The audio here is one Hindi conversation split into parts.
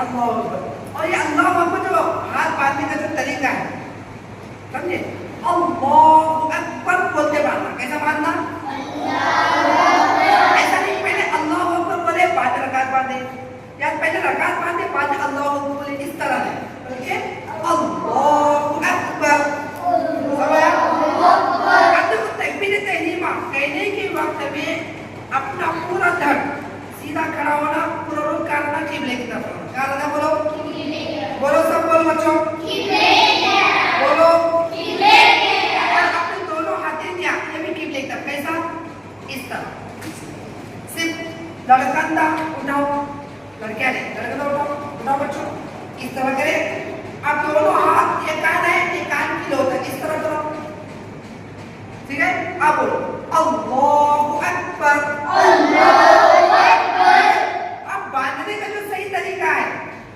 अल्लाह अकबर। और ये अल्लाह अकबर जो हाथ बांधने का जो तरीका है, समझे, अल्लाह अकबर बोलते बांधना। कैसा बांधना? ऐसा नहीं पहले अल्लाह अकबर बोले बाद रकात बांधे, या पहले रकात बांधे बाद अल्लाह अकबर बोले, इस तरह नहीं, बल्कि अल्लाह अकबर। तकबीर तहरीमा कहने के वक्त में अपना पूरा धड़ सीधा खड़ा होना, पूरा रुख करना, किबले की तरफ क्या रहना? बोलो बोलो, सब बोलो बच्चों, बोलो। और अपने दोनों हाथें दिया, ये भी किबले की तरफ। कैसा? इस तरह। सिर्फ लड़कंदा उठाओ, लड़कियां नहीं, लड़कंदा उठाओ बच्चों, इस तरह करें। अब दोनों हाथ ये कान है, ये कान की लोट है, इस तरह करो, ठीक है? अब बोलो अल्लाहु अकबर। अब बांधने का जो सही तरीका है,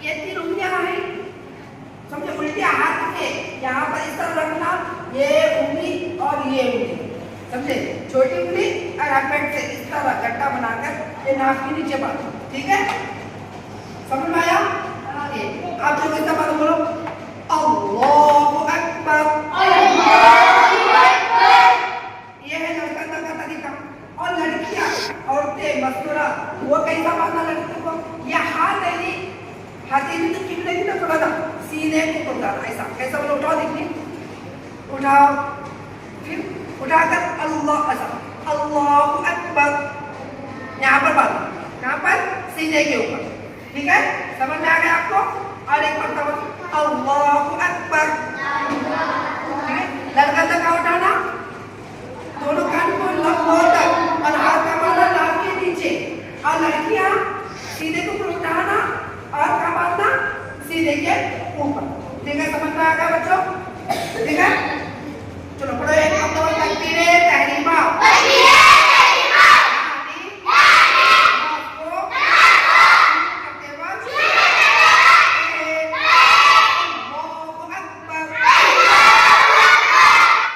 ये 3 उंगलियां हैं, समझे, उल्टे हाथ के यहाँ पर इस तरह रखना, ये उंगली और ये उंगली, समझे, छोटी उंगली और हैंड से इस तरह गड्ढा बनाकर ये नाक के नीचे बांधो, ठीक है? समझ में आया? आप जो कैसा बात बोलो अल्लाहु अकबर। ये है लड़का का तरीका। और लड़कियां, औरतें, मस्तूरा, वो कैसा बांधना लड़की को? ये हाथ है, हथेली तो किबले की तरफ उठाना, सीने को उठाना, ऐसा। कैसा बोलो? उठाओ, देखिए, उठाओ, फिर उठाकर अल्लाह, ऐसा अल्लाहु अकबर, यहाँ पर बांधो, यहाँ पर सीने के ऊपर, ठीक है? समझ में आ गया आपको? और एक बार अल्लाहु अकबर, ठीक है? लड़का तक उठाना, दोनों कान को तक, और हाथ का बांधना नाक के नीचे, और लड़कियां सीधे को उठाना और का बांधना सीधे के ऊपर, ठीक है? समझ में आ गया बच्चों? ठीक है, चलो पढ़ो एक तकबीर तहरीमा।